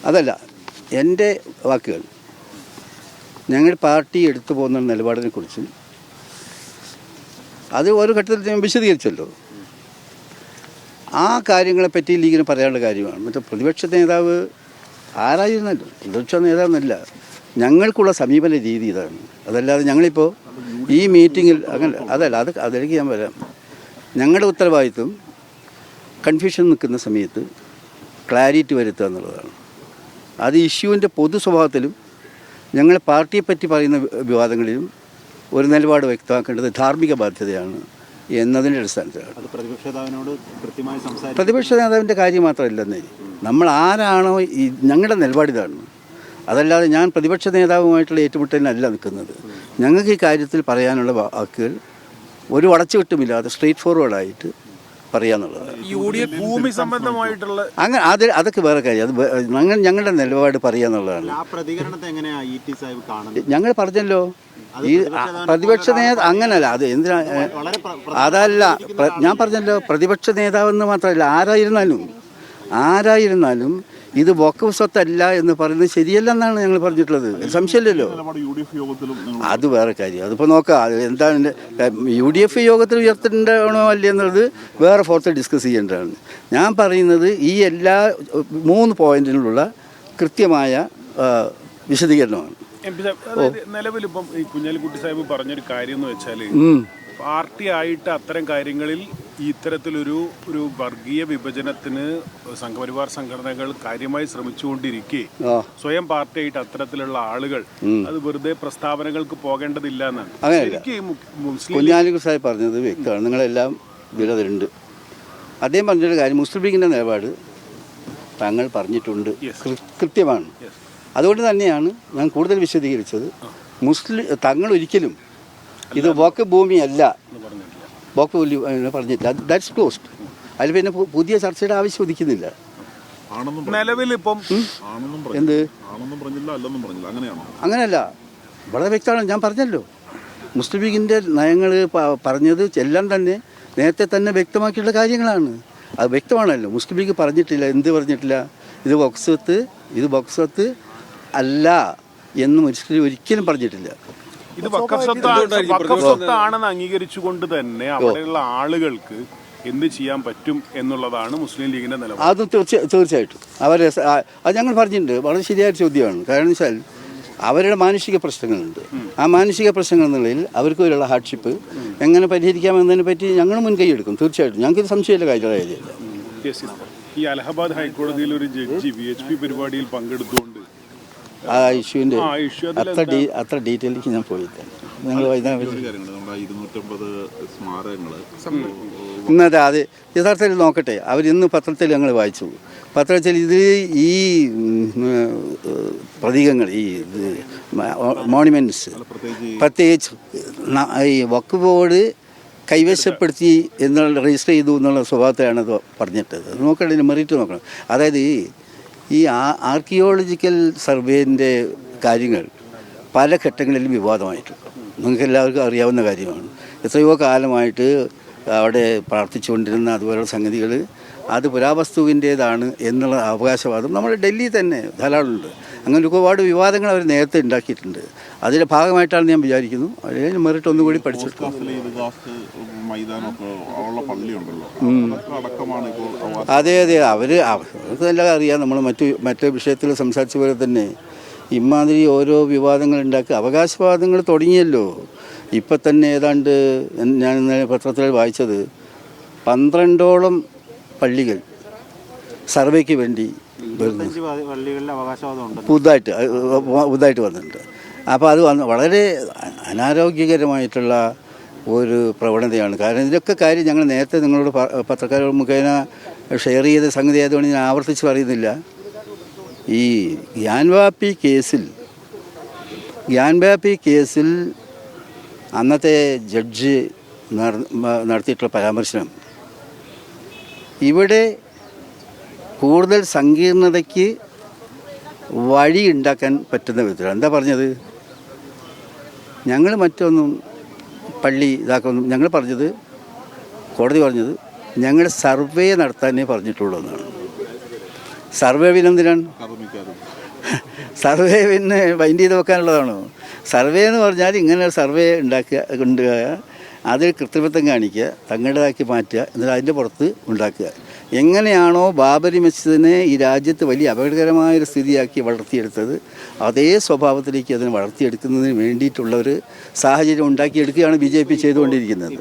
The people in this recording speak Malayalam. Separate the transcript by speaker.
Speaker 1: അതല്ല എൻ്റെ വാക്കുകൾ. ഞങ്ങൾ പാർട്ടി എടുത്തു പോകുന്ന നിലപാടിനെ കുറിച്ച് അത് ഓരോ ഘട്ടത്തിൽ ഞാൻ വിശദീകരിച്ചല്ലോ. ആ കാര്യങ്ങളെപ്പറ്റി ലീഗിന് പറയാനുള്ള കാര്യമാണ്. മറ്റേ പ്രതിപക്ഷ നേതാവ് ആരായിരുന്നല്ലോ, പ്രതിപക്ഷ നേതാവെന്നല്ല, ഞങ്ങൾക്കുള്ള സമീപന രീതി ഇതാണ്. അതല്ലാതെ ഞങ്ങളിപ്പോൾ ഈ മീറ്റിങ്ങിൽ അങ്ങനെ അതല്ല, അതിലേക്ക് ഞാൻ വരാം. ഞങ്ങളുടെ ഉത്തരവാദിത്വം കൺഫ്യൂഷൻ നിൽക്കുന്ന സമയത്ത് ക്ലാരിറ്റി വരുത്തുക എന്നുള്ളതാണ്. അത് ഇഷ്യൂവിൻ്റെ പൊതു സ്വഭാവത്തിലും ഞങ്ങൾ പാർട്ടിയെപ്പറ്റി പറയുന്ന വിവാദങ്ങളിലും ഒരു നിലപാട് വ്യക്തമാക്കേണ്ടത് ധാർമ്മിക ബാധ്യതയാണ് എന്നതിൻ്റെ അടിസ്ഥാനത്തിലാണ്. പ്രതിപക്ഷ നേതാവിൻ്റെ കാര്യം മാത്രമല്ലെന്നേ, നമ്മൾ ആരാണോ ഞങ്ങളുടെ നിലപാടിതാണ്. അതല്ലാതെ ഞാൻ പ്രതിപക്ഷ നേതാവുമായിട്ടുള്ള ഏറ്റുമുട്ടലിനല്ല നിൽക്കുന്നത്. ഞങ്ങൾക്ക് ഈ കാര്യത്തിൽ പറയാനുള്ള വാക്കുകൾ ഒരു അടച്ചുവിട്ടുമില്ലാതെ സ്ട്രെയിറ്റ് ഫോർവേഡായിട്ട് പറയാന്നുള്ളതാണ്.
Speaker 2: ഭൂമി സംബന്ധമായിട്ടുള്ള
Speaker 1: അങ്ങനെ അതൊക്കെ വേറെ കാര്യം. അത് ഞങ്ങളുടെ നിലപാട് പറയാന്നുള്ളതാണ്. ഞങ്ങൾ പറഞ്ഞല്ലോ, ഈ പ്രതിപക്ഷ നേതാവ് അങ്ങനല്ല, അത് എന്തിനാ, അതല്ല ഞാൻ പറഞ്ഞല്ലോ, പ്രതിപക്ഷ നേതാവെന്ന് മാത്രമല്ല, ആരായിരുന്നാലും ഇത് വഖഫ് സ്വത്തല്ല എന്ന് പറയുന്നത് ശരിയല്ലെന്നാണ് ഞങ്ങൾ പറഞ്ഞിട്ടുള്ളത്. സംശയമില്ലല്ലോ. അത് വേറെ കാര്യം. അതിപ്പോൾ നോക്കാം, എന്താണ് UDF യോഗത്തിൽ ഉയർത്തേണ്ടതാണോ അല്ലേ എന്നുള്ളത് വേറെ ഫോർത്ത് ഡിസ്കസ് ചെയ്യേണ്ടതാണ്. ഞാൻ പറയുന്നത് ഈ എല്ലാ 3 പോയിന്റിലുള്ള കൃത്യമായ വിശദീകരണമാണ്.
Speaker 2: നിലവിലിപ്പം ഈ കുഞ്ഞാലിക്കുട്ടി സാഹിബ് പറഞ്ഞൊരു കാര്യം എന്ന് വെച്ചാൽ, പാർട്ടി ആയിട്ട് അത്തരം കാര്യങ്ങളിൽ ഇത്തരത്തിലൊരു വർഗീയ വിഭജനത്തിന് സംഘപരിവാർ സംഘടനകൾ കാര്യമായി ശ്രമിച്ചുകൊണ്ടിരിക്കെ സ്വയം പാർട്ടിയായിട്ട് അത്തരത്തിലുള്ള ആളുകൾ അത് വെറുതെ പ്രസ്താവനകൾക്ക് പോകേണ്ടതില്ല എന്നാണ്.
Speaker 1: കുഞ്ഞാലിക്കുട്ടി സാഹിബ് പറഞ്ഞത് വ്യക്തമാണ്. നിങ്ങളെല്ലാം വിലതരുണ്ട്. അദ്ദേഹം പറഞ്ഞൊരു കാര്യം, മുസ്ലിം ലീഗിൻ്റെ നിലപാട് തങ്ങൾ പറഞ്ഞിട്ടുണ്ട്, കൃത്യമാണ്. അതുകൊണ്ട് തന്നെയാണ് ഞാൻ കൂടുതൽ വിശദീകരിച്ചത്. തങ്ങൾ ഒരിക്കലും ഇത് വഖഫ് ഭൂമിയല്ല, വഖഫ് പറഞ്ഞിട്ടില്ല. That's closed. അതിൽ പിന്നെ പുതിയ ചർച്ചയുടെ ആവശ്യം ഉദിക്കുന്നില്ല.
Speaker 2: നിലവിലിപ്പം
Speaker 1: എന്ത് അങ്ങനെയല്ല, വളരെ വ്യക്തമാണ്. ഞാൻ പറഞ്ഞല്ലോ, മുസ്ലിം ലീഗിൻ്റെ നയങ്ങൾ പറഞ്ഞത് എല്ലാം തന്നെ നേരത്തെ തന്നെ വ്യക്തമാക്കിയുള്ള കാര്യങ്ങളാണ്. അത് വ്യക്തമാണല്ലോ. മുസ്ലിം ലീഗ് പറഞ്ഞിട്ടില്ല, എന്ത് പറഞ്ഞിട്ടില്ല, ഇത് വഖഫ് സ്വത്ത് അല്ല എന്ന് മുസ്ലിം ഒരിക്കലും പറഞ്ഞിട്ടില്ല.
Speaker 2: ഇത് വഖഫ് സ്വത്താണെന്ന് അംഗീകരിച്ചുകൊണ്ട് തന്നെ അവിടെയുള്ള ആളുകൾക്ക് എന്ത് ചെയ്യാൻ പറ്റും എന്നുള്ളതാണ് മുസ്ലിം ലീഗിന്റെ നിലപാട്.
Speaker 1: അത് തീർച്ചയായിട്ടും അത് ഞങ്ങൾ പറഞ്ഞിട്ടുണ്ട്. വളരെ ശരിയായ ചോദ്യമാണ്. കാരണം വെച്ചാൽ അവരുടെ മാനുഷിക പ്രശ്നങ്ങളുണ്ട്. ആ മാനുഷിക പ്രശ്നങ്ങൾ എന്നുള്ളതിൽ അവർക്ക് വരുള്ള ഹാർഡ്ഷിപ്പ് എങ്ങനെ പരിഹരിക്കാമെന്നതിനെ പറ്റി ഞങ്ങൾ മുൻകൈ എടുക്കും. തീർച്ചയായിട്ടും ഞങ്ങൾക്ക് സംശയമില്ല, കാര്യമില്ല.
Speaker 2: ഈ അലഹബാദ് ഹൈക്കോടതിയിൽ ഒരു ജഡ്ജി VHP പരിപാടിയിൽ പങ്കെടുത്തുകൊണ്ട്
Speaker 1: ആ ഇഷ്യൂവിൻ്റെ അത്ര ഡീറ്റെയിലേക്ക് ഞാൻ പോയില്ല. നിങ്ങൾ ഇന്നത്തെ അത് യഥാർത്ഥത്തിൽ നോക്കട്ടെ. ഇന്ന് പത്രത്തിൽ ഞങ്ങൾ വായിച്ചു. പത്രത്തിൽ ഇത് ഈ പ്രതീകങ്ങൾ, ഈ മോണുമെൻറ്റ്സ് പ്രത്യേകിച്ച് ഈ വഖഫ് ബോർഡ് കൈവശപ്പെടുത്തി എന്നുള്ള രജിസ്റ്റർ ചെയ്തു എന്നുള്ള സ്വഭാവത്തിലാണ് അത് പറഞ്ഞിട്ടത്. നോക്കട്ടെ, മെറിറ്റ് നോക്കണം. അതായത് ഈ ആർക്കിയോളജിക്കൽ സർവേൻ്റെ കാര്യങ്ങൾ പല ഘട്ടങ്ങളിലും വിവാദമായിട്ടുണ്ട്. നിങ്ങൾക്ക് എല്ലാവർക്കും അറിയാവുന്ന കാര്യമാണ്. എത്രയോ കാലമായിട്ട് അവിടെ പ്രാർത്ഥിച്ചുകൊണ്ടിരുന്ന അതുപോലുള്ള സംഗതികൾ അത് പുരാവസ്തുവിൻ്റേതാണ് എന്നുള്ള അവകാശവാദം നമ്മുടെ ഡൽഹി തന്നെ ധാരാളമുണ്ട്. അങ്ങനെ ഒരുപാട് വിവാദങ്ങൾ അവർ നേരത്തെ ഉണ്ടാക്കിയിട്ടുണ്ട്. അതിൻ്റെ ഭാഗമായിട്ടാണ് ഞാൻ വിചാരിക്കുന്നു. അതിന് മെറിറ്റ് ഒന്നുകൂടി പഠിച്ചിട്ടുണ്ട്. അതെ അവർക്ക് എല്ലാം അറിയാം. നമ്മൾ മറ്റു വിഷയത്തിൽ സംസാരിച്ച പോലെ തന്നെ ഇമാതിരി ഓരോ വിവാദങ്ങൾ ഉണ്ടാക്കി അവകാശവാദങ്ങൾ തുടങ്ങിയല്ലോ. ഇപ്പം തന്നെ ഏതാണ്ട് ഞാൻ ഇന്നലെ പത്രത്തിൽ വായിച്ചത് 12ഓളം പള്ളികൾ സർവേക്ക് വേണ്ടി പുതുതായിട്ട് വന്നിട്ടുണ്ട്. അപ്പോൾ അത് വളരെ അനാരോഗ്യകരമായിട്ടുള്ള ഒരു പ്രവണതയാണ്. കാരണം ഇതിലൊക്കെ കാര്യം ഞങ്ങൾ നേരത്തെ നിങ്ങളോട് പത്രക്കാർ മുഖേന ഷെയർ ചെയ്ത സംഗതി ആയതുകൊണ്ട് ഞാൻ ആവർത്തിച്ച് പറയുന്നില്ല. ഈ ഗ്യാൻവാപ്പി കേസിൽ അന്നത്തെ ജഡ്ജ് നടത്തിയിട്ടുള്ള പരാമർശനം ഇവിടെ കൂടുതൽ സങ്കീർണതയ്ക്ക് വഴി ഉണ്ടാക്കാൻ പറ്റുന്ന വിധത്തിലാണ്. എന്താ പറഞ്ഞത്? ഞങ്ങൾ മറ്റൊന്നും പള്ളി ഇതാക്കൊന്നും ഞങ്ങൾ പറഞ്ഞത്, കോടതി പറഞ്ഞത് ഞങ്ങൾ സർവേ നടത്താനേ പറഞ്ഞിട്ടുള്ളൂ എന്നാണ്. സർവേ പിന്നെന്തിനാണ്? സർവേ പിന്നെ ബൈൻഡ് ചെയ്ത് വെക്കാനുള്ളതാണോ? സർവേ എന്ന് പറഞ്ഞാൽ ഇങ്ങനെ സർവേ ഉണ്ടാക്കുക, അതിൽ കൃത്രിമത്വം കാണിക്കുക, തങ്ങളുടേതാക്കി മാറ്റുക, എന്നിട്ട് അതിൻ്റെ പുറത്ത് ഉണ്ടാക്കുക. എങ്ങനെയാണോ ബാബരി മസ്ജിദിനെ ഈ രാജ്യത്ത് വലിയ അപകടകരമായൊരു സ്ഥിതിയാക്കി വളർത്തിയെടുത്തത്, അതേ സ്വഭാവത്തിലേക്ക് അതിനെ വളർത്തിയെടുക്കുന്നതിന് വേണ്ടിയിട്ടുള്ള ഒരു സാഹചര്യം ഉണ്ടാക്കിയെടുക്കുകയാണ് BJP ചെയ്തുകൊണ്ടിരിക്കുന്നത്.